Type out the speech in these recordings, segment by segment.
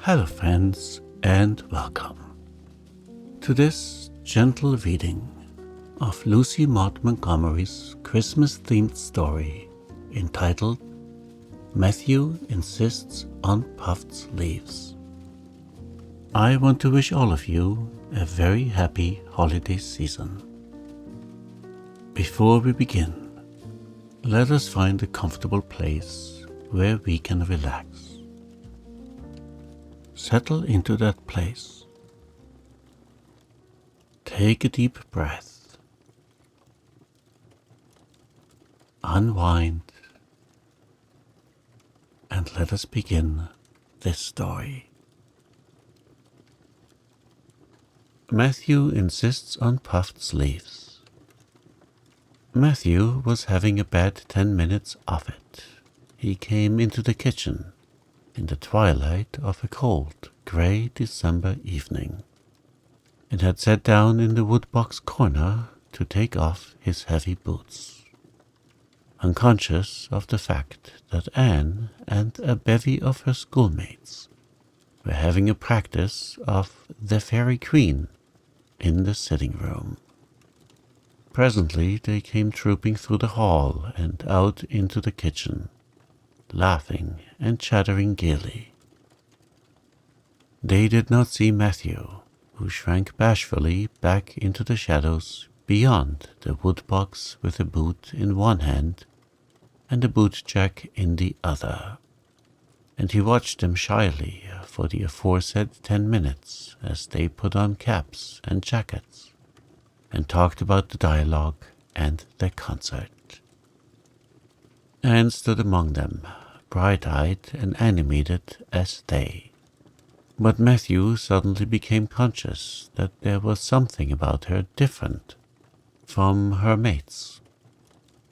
Hello friends, and welcome to this gentle reading of Lucy Maud Montgomery's Christmas-themed story entitled Matthew Insists on Puffed Sleeves. I want to wish all of you a very happy holiday season. Before we begin, let us find a comfortable place where we can relax. Settle into that place. Take a deep breath. Unwind. And let us begin this story. Matthew insists on puffed sleeves. Matthew was having a bad 10 minutes of it. He came into the kitchen in the twilight of a cold, grey December evening, and had sat down in the woodbox corner to take off his heavy boots, unconscious of the fact that Anne and a bevy of her schoolmates were having a practice of the Fairy Queen in the sitting room. Presently they came trooping through the hall and out into the kitchen, laughing and chattering gaily. They did not see Matthew, who shrank bashfully back into the shadows beyond the woodbox with a boot in one hand and a bootjack in the other, and he watched them shyly for the aforesaid 10 minutes as they put on caps and jackets and talked about the dialogue and the concert. Anne stood among them, bright-eyed and animated as they. But Matthew suddenly became conscious that there was something about her different from her mates.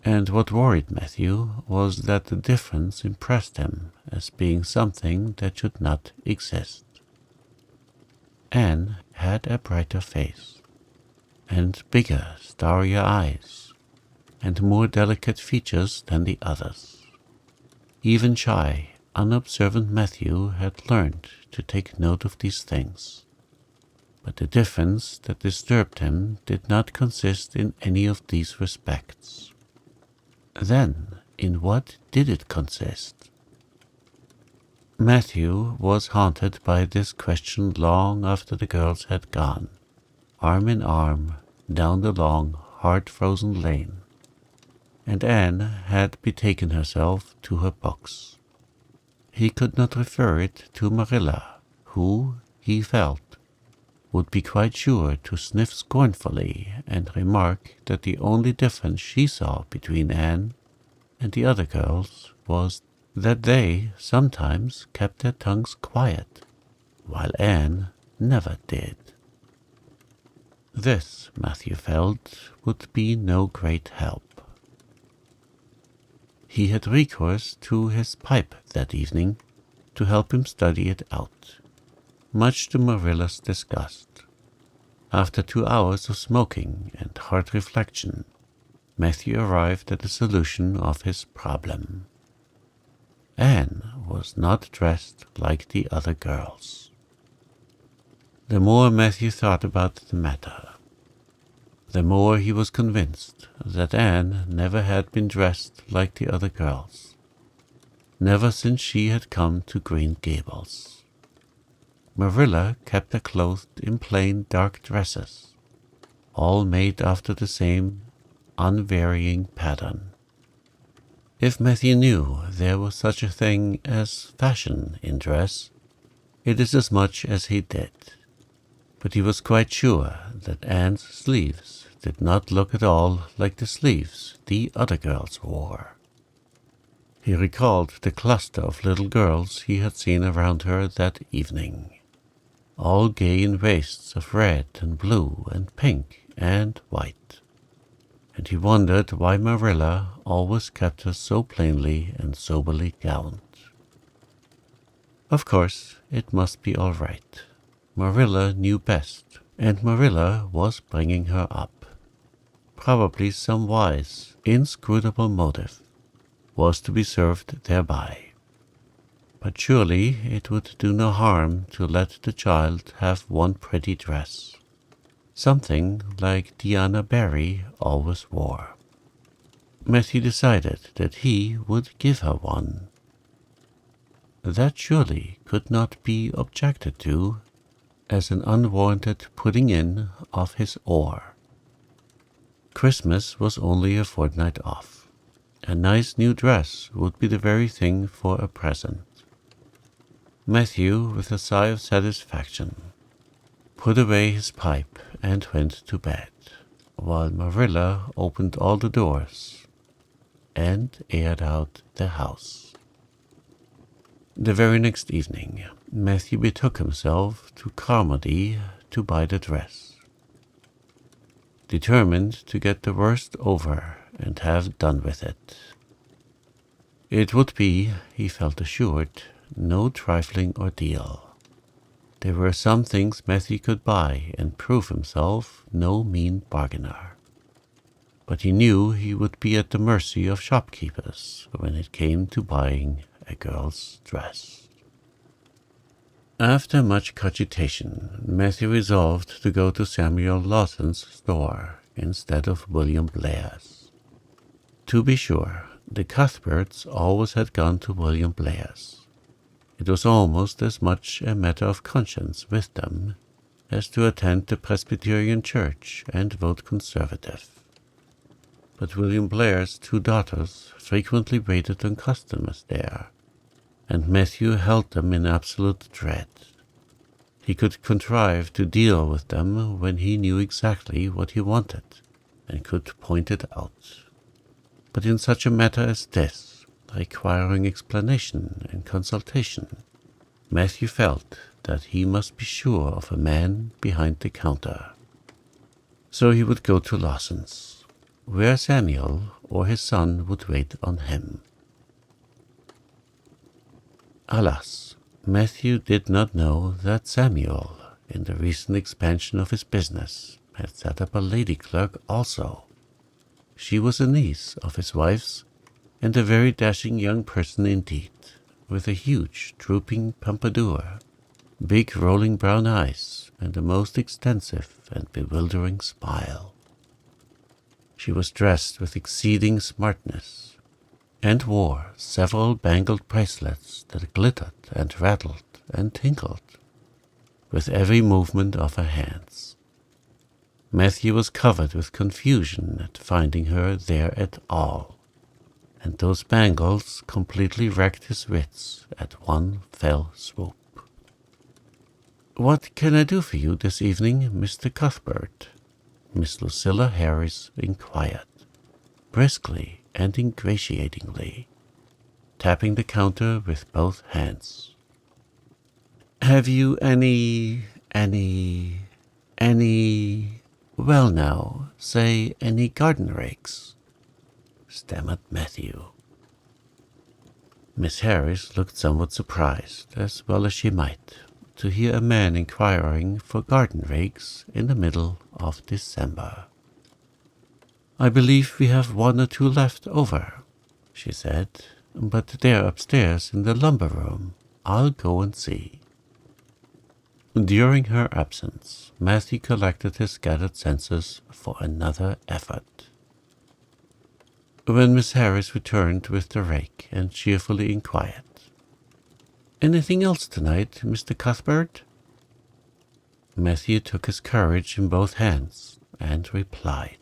And what worried Matthew was that the difference impressed him as being something that should not exist. Anne had a brighter face, and bigger, starrier eyes, and more delicate features than the others. Even shy, unobservant Matthew had learned to take note of these things, but the difference that disturbed him did not consist in any of these respects. Then, in what did it consist? Matthew was haunted by this question long after the girls had gone, arm in arm, down the long, hard-frozen lane, and Anne had betaken herself to her books. He could not refer it to Marilla, who, he felt, would be quite sure to sniff scornfully and remark that the only difference she saw between Anne and the other girls was that they sometimes kept their tongues quiet, while Anne never did. This, Matthew felt, would be no great help. He had recourse to his pipe that evening to help him study it out, much to Marilla's disgust. After 2 hours of smoking and hard reflection, Matthew arrived at a solution of his problem. Anne was not dressed like the other girls. The more Matthew thought about the matter, the more he was convinced that Anne never had been dressed like the other girls, never since she had come to Green Gables. Marilla kept her clothed in plain dark dresses, all made after the same unvarying pattern. If Matthew knew there was such a thing as fashion in dress, it is as much as he did. But he was quite sure that Anne's sleeves did not look at all like the sleeves the other girls wore. He recalled the cluster of little girls he had seen around her that evening, all gay in waists of red and blue and pink and white, and he wondered why Marilla always kept her so plainly and soberly gowned. Of course, it must be all right. Marilla knew best, and Marilla was bringing her up. Probably some wise, inscrutable motive was to be served thereby. but surely it would do no harm to let the child have one pretty dress, something like Diana Barry always wore. Matthew decided that he would give her one. That surely could not be objected to as an unwarranted putting in of his oar. Christmas was only a fortnight off. A nice new dress would be the very thing for a present. Matthew, with a sigh of satisfaction, put away his pipe and went to bed, while Marilla opened all the doors and aired out the house. The very next evening, Matthew betook himself to Carmody to buy the dress, determined to get the worst over and have done with it. It would be, he felt assured, no trifling ordeal. There were some things Matthew could buy and prove himself no mean bargainer. But he knew he would be at the mercy of shopkeepers when it came to buying a girl's dress. After much cogitation, Matthew resolved to go to Samuel Lawson's store instead of William Blair's. To be sure, the Cuthberts always had gone to William Blair's. It was almost as much a matter of conscience with them as to attend the Presbyterian church and vote Conservative. But William Blair's two daughters frequently waited on customers there, and Matthew held them in absolute dread. He could contrive to deal with them when he knew exactly what he wanted and could point it out. But in such a matter as this, requiring explanation and consultation, Matthew felt that he must be sure of a man behind the counter. So he would go to Lawson's, where Samuel or his son would wait on him. Alas, Matthew did not know that Samuel, in the recent expansion of his business, had set up a lady clerk also. She was a niece of his wife's, and a very dashing young person indeed, with a huge drooping pompadour, big rolling brown eyes, and a most extensive and bewildering smile. She was dressed with exceeding smartness, and wore several bangled bracelets that glittered and rattled and tinkled with every movement of her hands. Matthew was covered with confusion at finding her there at all, and those bangles completely wrecked his wits at one fell swoop. "What can I do for you this evening, Mr. Cuthbert?" Miss Lucilla Harris inquired, briskly and ingratiatingly, tapping the counter with both hands. "Have you any, well now, say any garden rakes?" stammered Matthew. Miss Harris looked somewhat surprised, as well as she might, to hear a man inquiring for garden rakes in the middle of December. "I believe we have one or two left over," she said, "but they're upstairs in the lumber room. I'll go and see." During her absence, Matthew collected his scattered senses for another effort. When Miss Harris returned with the rake and cheerfully inquired, "Anything else tonight, Mr. Cuthbert?" Matthew took his courage in both hands and replied,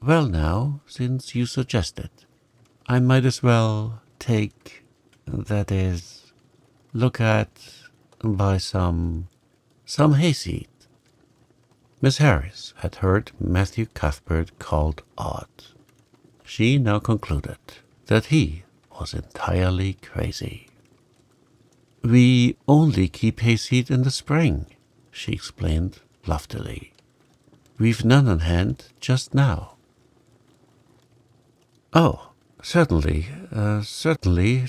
"Well now, since you suggest it, I might as well that is, look at, buy some hayseed." Miss Harris had heard Matthew Cuthbert called odd. She now concluded that he was entirely crazy. "We only keep hayseed in the spring," she explained loftily. "We've none on hand just now." "Oh, certainly,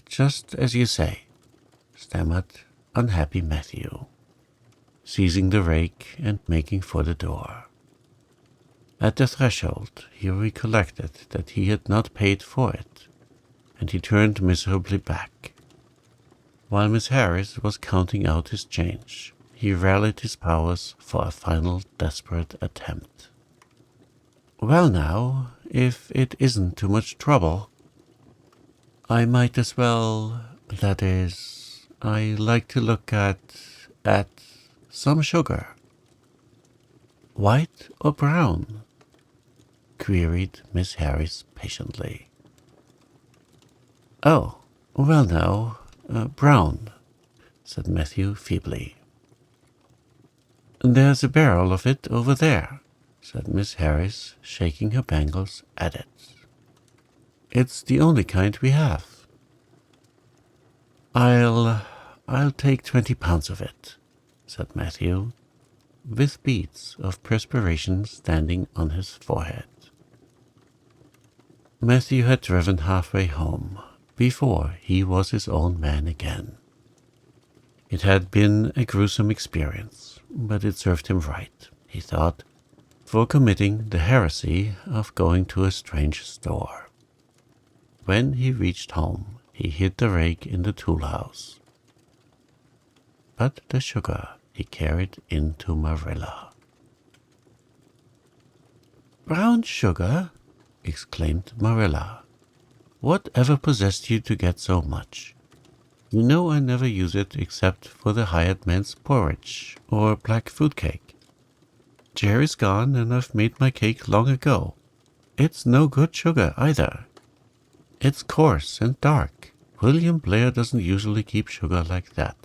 just as you say," stammered unhappy Matthew, seizing the rake and making for the door. At the threshold he recollected that he had not paid for it, and he turned miserably back. While Miss Harris was counting out his change, he rallied his powers for a final desperate attempt. "Well now, if it isn't too much trouble, I might as well, that is, I like to look at some sugar." "White or brown?" queried Miss Harris patiently. "Oh, well now, brown," said Matthew feebly. "There's a barrel of it over there," said Miss Harris, shaking her bangles at it. "It's the only kind we have." I'll take 20 pounds of it," said Matthew, with beads of perspiration standing on his forehead. Matthew had driven halfway home before he was his own man again. It had been a gruesome experience, but it served him right, he thought, for committing the heresy of going to a strange store. When he reached home, he hid the rake in the tool house. But the sugar he carried into Marilla. "Brown sugar?" exclaimed Marilla. "Whatever possessed you to get so much? You know I never use it except for the hired man's porridge or black fruit cake. Jerry's gone and I've made my cake long ago. It's no good sugar either. It's coarse and dark. William Blair doesn't usually keep sugar like that."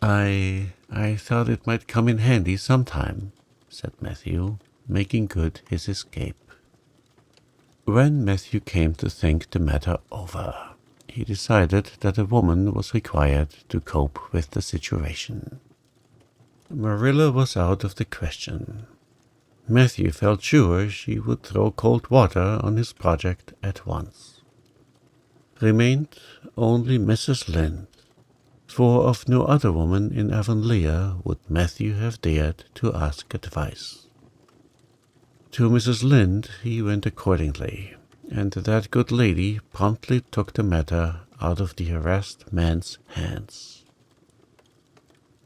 I thought it might come in handy sometime," said Matthew, making good his escape. When Matthew came to think the matter over, he decided that a woman was required to cope with the situation. Marilla was out of the question. Matthew felt sure she would throw cold water on his project at once. Remained only Mrs. Lynde, for of no other woman in Avonlea would Matthew have dared to ask advice. To Mrs. Lynde he went accordingly, and that good lady promptly took the matter out of the harassed man's hands.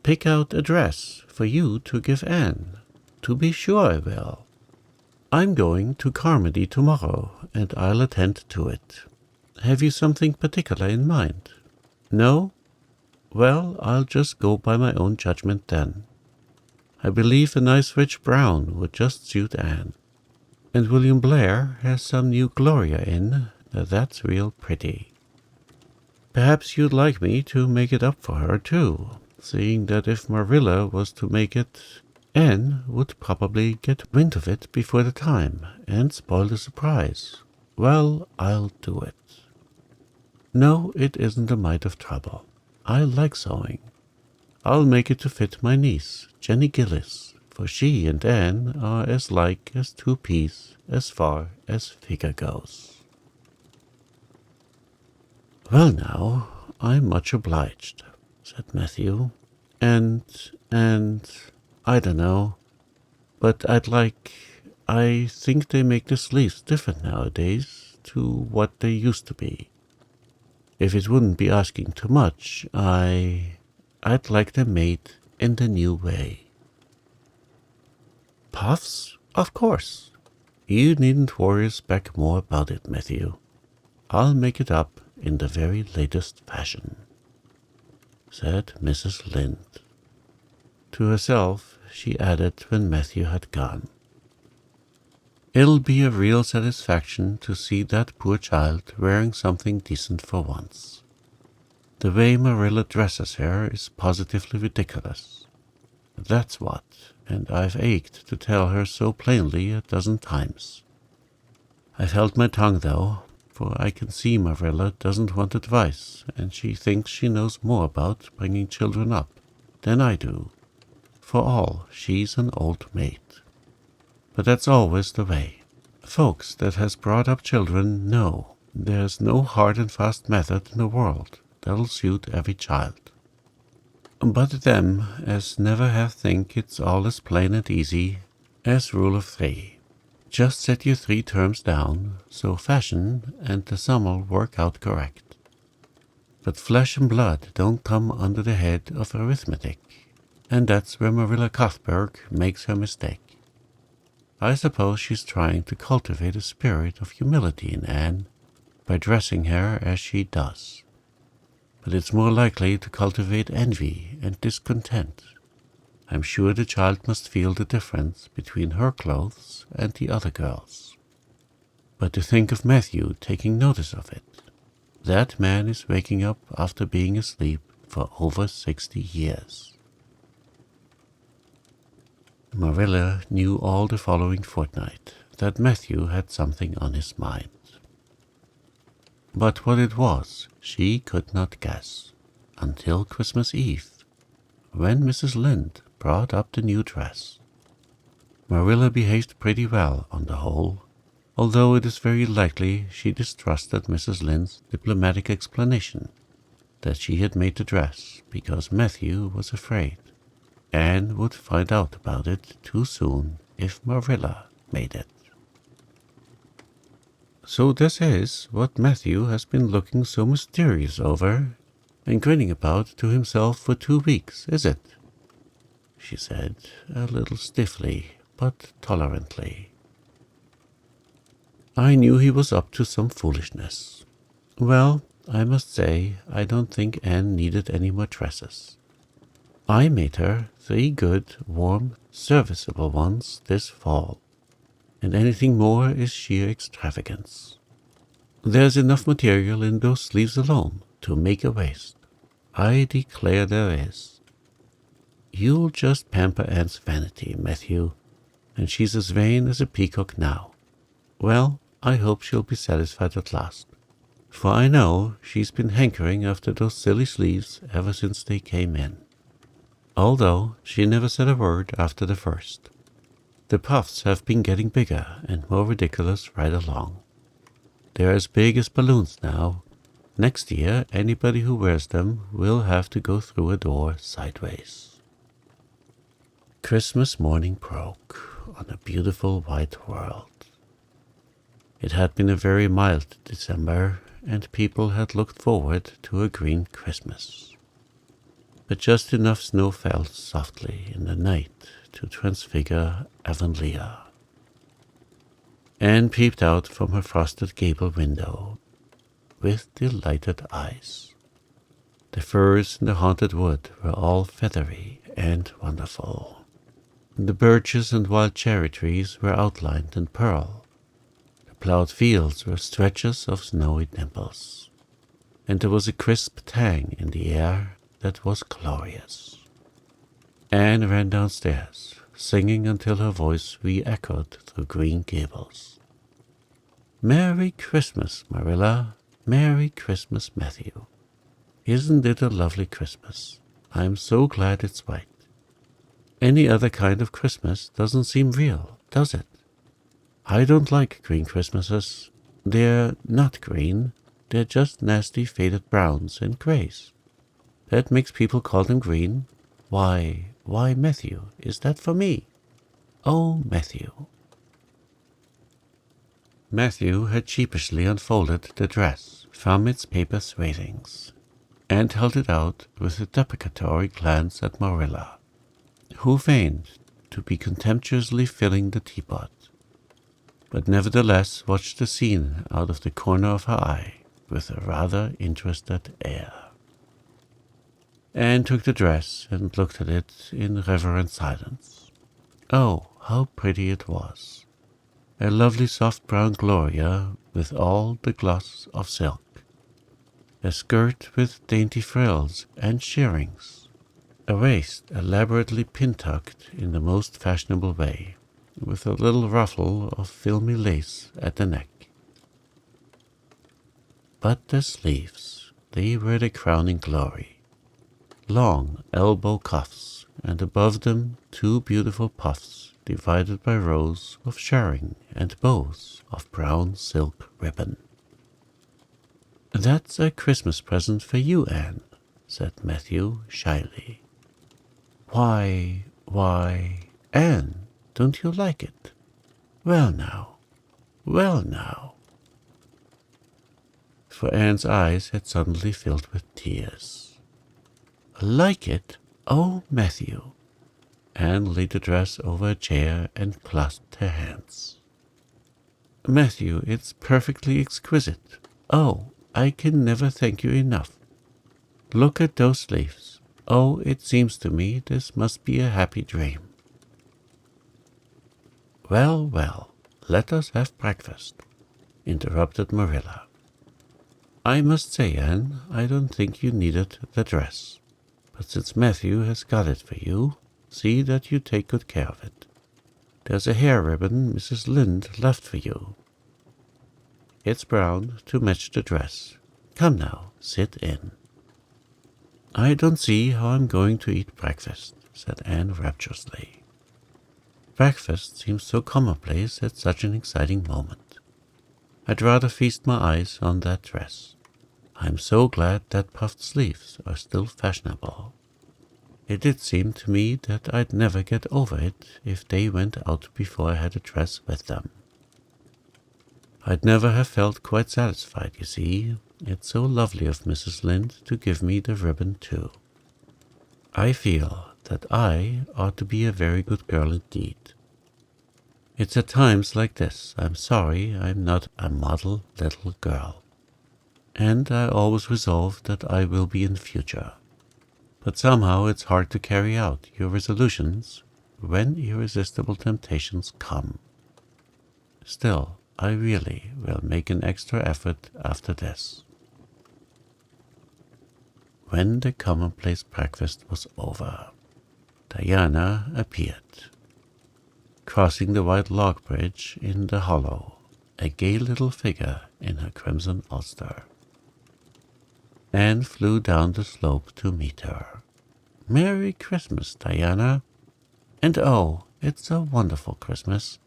"Pick out a dress for you to give Anne. To be sure I will. I'm going to Carmody tomorrow, and I'll attend to it. Have you something particular in mind? No? Well, I'll just go by my own judgment then. I believe a nice rich brown would just suit Anne. And William Blair has some new Gloria in, that's real pretty. Perhaps you'd like me to make it up for her, too, seeing that if Marilla was to make it, Anne would probably get wind of it before the time and spoil the surprise. Well, I'll do it. No, it isn't a mite of trouble. I like sewing. I'll make it to fit my niece, Jenny Gillis, for she and Anne are as like as two peas as far as figure goes." "Well now, I'm much obliged," said Matthew, and I don't know, but I think they make the sleeves different nowadays to what they used to be. If it wouldn't be asking too much, I'd like them made in the new way." "Puffs? Of course. You needn't worry a speck more about it, Matthew. I'll make it up in the very latest fashion," said Mrs. Lynde. To herself she added when Matthew had gone, "It'll be a real satisfaction to see that poor child wearing something decent for once. The way Marilla dresses her is positively ridiculous. That's what, and I've ached to tell her so plainly a dozen times. I've held my tongue, though, for I can see Marilla doesn't want advice, and she thinks she knows more about bringing children up than I do. For all, she's an old maid. But that's always the way. Folks that has brought up children know there's no hard and fast method in the world that'll suit every child. But them as never have think it's all as plain and easy as rule of 3. Just set your 3 terms down, so fashion and the sum'll work out correct. But flesh and blood don't come under the head of arithmetic, and that's where Marilla Cuthbert makes her mistake. I suppose she's trying to cultivate a spirit of humility in Anne by dressing her as she does. But it's more likely to cultivate envy and discontent. I'm sure the child must feel the difference between her clothes and the other girls. But to think of Matthew taking notice of it. That man is waking up after being asleep for over 60 years. Marilla knew all the following fortnight that Matthew had something on his mind. But what it was, she could not guess, until Christmas Eve, when Mrs. Lynde brought up the new dress. Marilla behaved pretty well on the whole, although it is very likely she distrusted Mrs. Lynde's diplomatic explanation that she had made the dress because Matthew was afraid Anne would find out about it too soon if Marilla made it. "So this is what Matthew has been looking so mysterious over and grinning about to himself for 2 weeks, is it?" she said, a little stiffly but tolerantly. "I knew he was up to some foolishness. Well, I must say I don't think Anne needed any more dresses. I made her 3 good, warm, serviceable ones this fall, and anything more is sheer extravagance. There's enough material in those sleeves alone to make a waist. I declare there is. You'll just pamper Anne's vanity, Matthew, and she's as vain as a peacock now. Well, I hope she'll be satisfied at last, for I know she's been hankering after those silly sleeves ever since they came in. Although she never said a word after the first. The puffs have been getting bigger and more ridiculous right along. They're as big as balloons now. Next year, anybody who wears them will have to go through a door sideways." Christmas morning broke on a beautiful white world. It had been a very mild December, and people had looked forward to a green Christmas. But just enough snow fell softly in the night to transfigure Avonlea. Anne peeped out from her frosted gable window with delighted eyes. The firs in the haunted wood were all feathery and wonderful. The birches and wild cherry trees were outlined in pearl. The plowed fields were stretches of snowy dimples, and there was a crisp tang in the air that was glorious. Anne ran downstairs, singing until her voice re-echoed through Green Gables. "Merry Christmas, Marilla. Merry Christmas, Matthew. Isn't it a lovely Christmas? I'm so glad it's white. Any other kind of Christmas doesn't seem real, does it? I don't like green Christmases. They're not green. They're just nasty faded browns and grays. That makes people call them green. Why, Matthew, is that for me? Oh, Matthew." Matthew had sheepishly unfolded the dress from its paper swathings and held it out with a deprecatory glance at Marilla, who feigned to be contemptuously filling the teapot, but nevertheless watched the scene out of the corner of her eye with a rather interested air. Anne took the dress and looked at it in reverent silence. Oh, how pretty it was! A lovely soft brown gloria with all the gloss of silk. A skirt with dainty frills and shearings. A waist elaborately pin-tucked in the most fashionable way, with a little ruffle of filmy lace at the neck. But the sleeves, they were the crowning glory. Long elbow cuffs, and above them 2 beautiful puffs divided by rows of shirring and bows of brown silk ribbon. "That's a Christmas present for you, Anne," said Matthew shyly. Why, Anne, don't you like it? Well now. for Anne's eyes had suddenly filled with tears. "Like it? Oh, Matthew!" Anne laid the dress over a chair and clasped her hands. "Matthew, it's perfectly exquisite. Oh, I can never thank you enough. Look at those sleeves. Oh, it seems to me this must be a happy dream." "Well, well, let us have breakfast," interrupted Marilla. "I must say, Anne, I don't think you needed the dress. But since Matthew has got it for you, see that you take good care of it. There's a hair ribbon Mrs. Lynde left for you. It's brown to match the dress. Come now, sit in." "I don't see how I'm going to eat breakfast," said Anne rapturously. "Breakfast seems so commonplace at such an exciting moment. I'd rather feast my eyes on that dress. I'm so glad that puffed sleeves are still fashionable. It did seem to me that I'd never get over it if they went out before I had a dress with them. I'd never have felt quite satisfied, you see. It's so lovely of Mrs. Lynde to give me the ribbon too. I feel that I ought to be a very good girl indeed. It's at times like this I'm sorry I'm not a model little girl. And I always resolve that I will be in future. But somehow it's hard to carry out your resolutions when irresistible temptations come. Still, I really will make an extra effort after this." When the commonplace breakfast was over, Diana appeared, crossing the white log bridge in the hollow, a gay little figure in her crimson ulster. Anne flew down the slope to meet her. "Merry Christmas, Diana. And oh, it's a wonderful Christmas.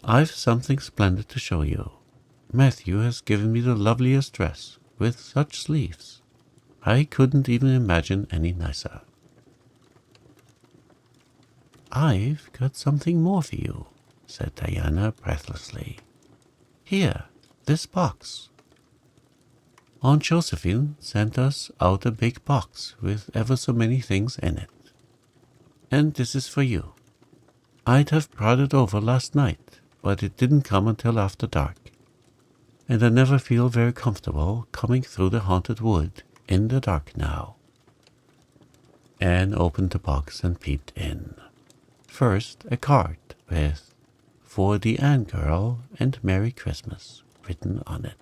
I've something splendid to show you. Matthew has given me the loveliest dress, with such sleeves. I couldn't even imagine any nicer." "I've got something more for you," said Diana breathlessly. "Here, this box. Aunt Josephine sent us out a big box with ever so many things in it. And this is for you. I'd have brought it over last night, but it didn't come until after dark. And I never feel very comfortable coming through the haunted wood in the dark now." Anne opened the box and peeped in. First, a card with "For the Anne girl and Merry Christmas" written on it.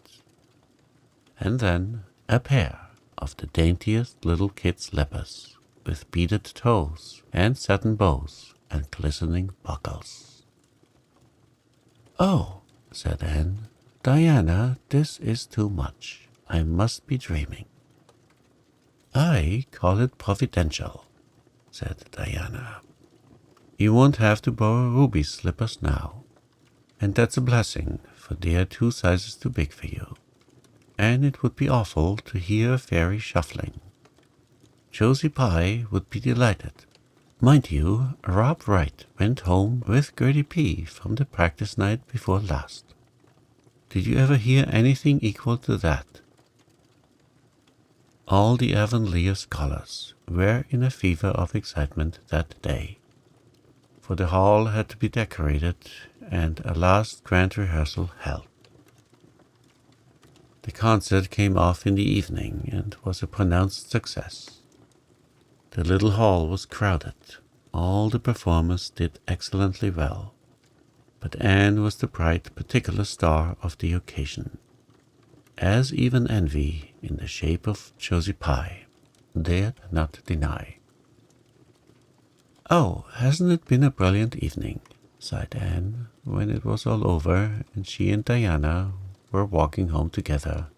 And then a pair of the daintiest little kid slippers with beaded toes and satin bows and glistening buckles. "Oh," said Anne, "Diana, this is too much. I must be dreaming." "I call it providential," said Diana. "You won't have to borrow Ruby's slippers now. And that's a blessing, for they are 2 sizes too big for you. And it would be awful to hear a fairy shuffling. Josie Pye would be delighted. Mind you, Rob Wright went home with Gertie P. from the practice night before last. Did you ever hear anything equal to that?" All the Avonlea scholars were in a fever of excitement that day, for the hall had to be decorated and a last grand rehearsal held. The concert came off in the evening and was a pronounced success. The little hall was crowded. All the performers did excellently well, but Anne was the bright particular star of the occasion, as even envy, in the shape of Josie Pye, dared not deny. "Oh, hasn't it been a brilliant evening?" sighed Anne, when it was all over and she and Diana were walking home together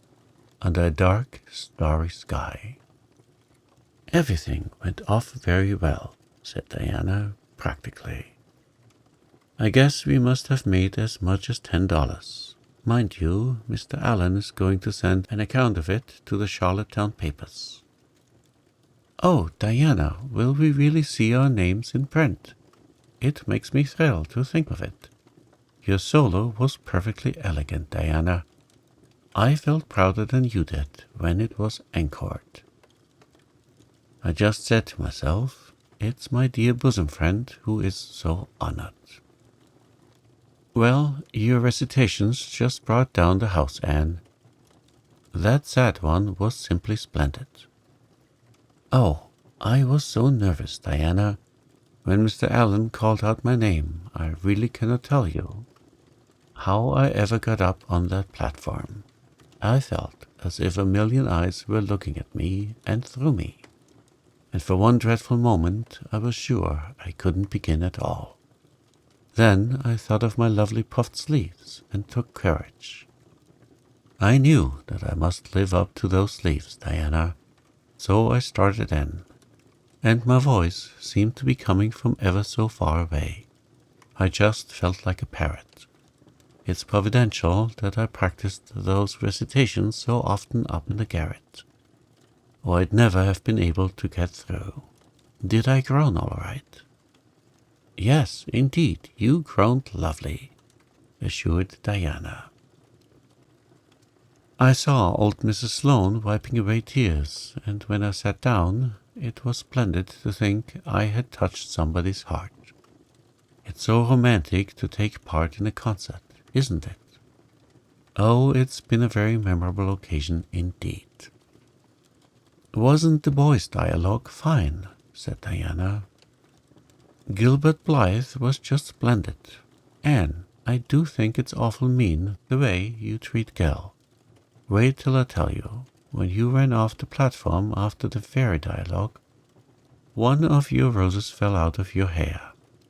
under a dark, starry sky. "Everything went off very well," said Diana practically. "I guess we must have made as much as $10. Mind you, Mr. Allen is going to send an account of it to the Charlottetown papers." "Oh, Diana, will we really see our names in print? It makes me thrill to think of it. Your solo was perfectly elegant, Diana. I felt prouder than you did when it was encored. I just said to myself, it's my dear bosom friend who is so honored. Well, your recitations just brought down the house, Anne. That sad one was simply splendid. Oh, I was so nervous, Diana. When Mr. Allen called out my name, I really cannot tell you how I ever got up on that platform. I felt as if a million eyes were looking at me and through me. And for one dreadful moment I was sure I couldn't begin at all. Then I thought of my lovely puffed sleeves and took courage. I knew that I must live up to those sleeves, Diana, so I started in, and my voice seemed to be coming from ever so far away. I just felt like a parrot. It's providential that I practiced those recitations so often up in the garret, or I'd never have been able to get through. Did I groan all right? Yes, indeed, you groaned lovely, assured Diana. I saw old Mrs. Sloane wiping away tears, and when I sat down, it was splendid to think I had touched somebody's heart. It's so romantic to take part in a concert, isn't it? Oh, it's been a very memorable occasion indeed. Wasn't the boys' dialogue fine? Said Diana. Gilbert Blythe was just splendid. Anne, I do think it's awful mean the way you treat Gell. Wait till I tell you. When you ran off the platform after the fairy dialogue, one of your roses fell out of your hair.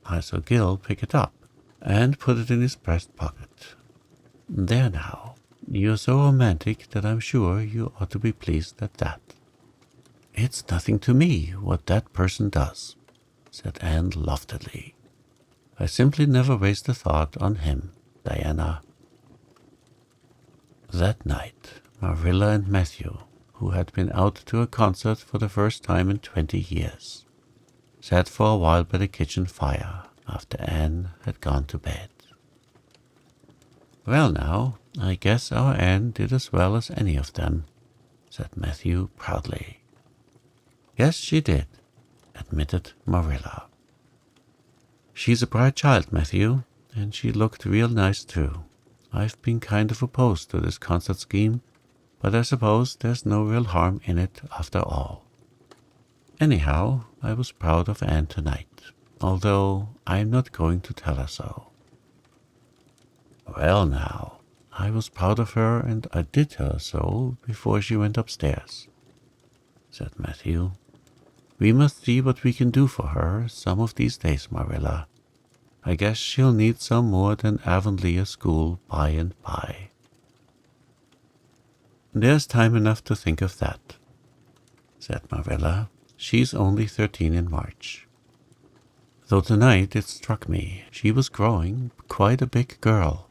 I saw Gil pick it up and put it in his breast pocket. There now, you're so romantic that I'm sure you ought to be pleased at that. It's nothing to me what that person does, said Anne loftily. I simply never waste a thought on him, Diana. That night, Marilla and Matthew, who had been out to a concert for the first time in 20 years, sat for a while by the kitchen fire after Anne had gone to bed. Well now, I guess our Anne did as well as any of them, said Matthew proudly. Yes, she did, admitted Marilla. She's a bright child, Matthew, and she looked real nice too. I've been kind of opposed to this concert scheme, but I suppose there's no real harm in it after all. Anyhow, I was proud of Anne tonight, although I'm not going to tell her so. Well now, I was proud of her and I did tell her so before she went upstairs, said Matthew. We must see what we can do for her some of these days, Marilla. I guess she'll need some more than Avonlea school by and by. There's time enough to think of that, said Marilla. She's only 13 in March. Though tonight it struck me she was growing quite a big girl.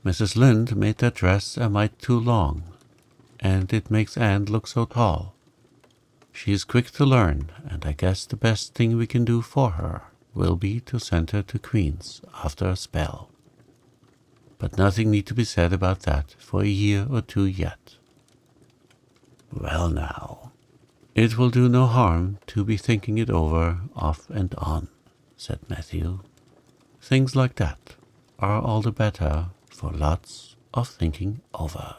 Mrs. Lynde made that dress a mite too long, and it makes Anne look so tall. She's quick to learn, and I guess the best thing we can do for her will be to send her to Queen's after a spell. But nothing need to be said about that for a year or two yet. Well now, it will do no harm to be thinking it over off and on, said Matthew. Things like that are all the better for lots of thinking over.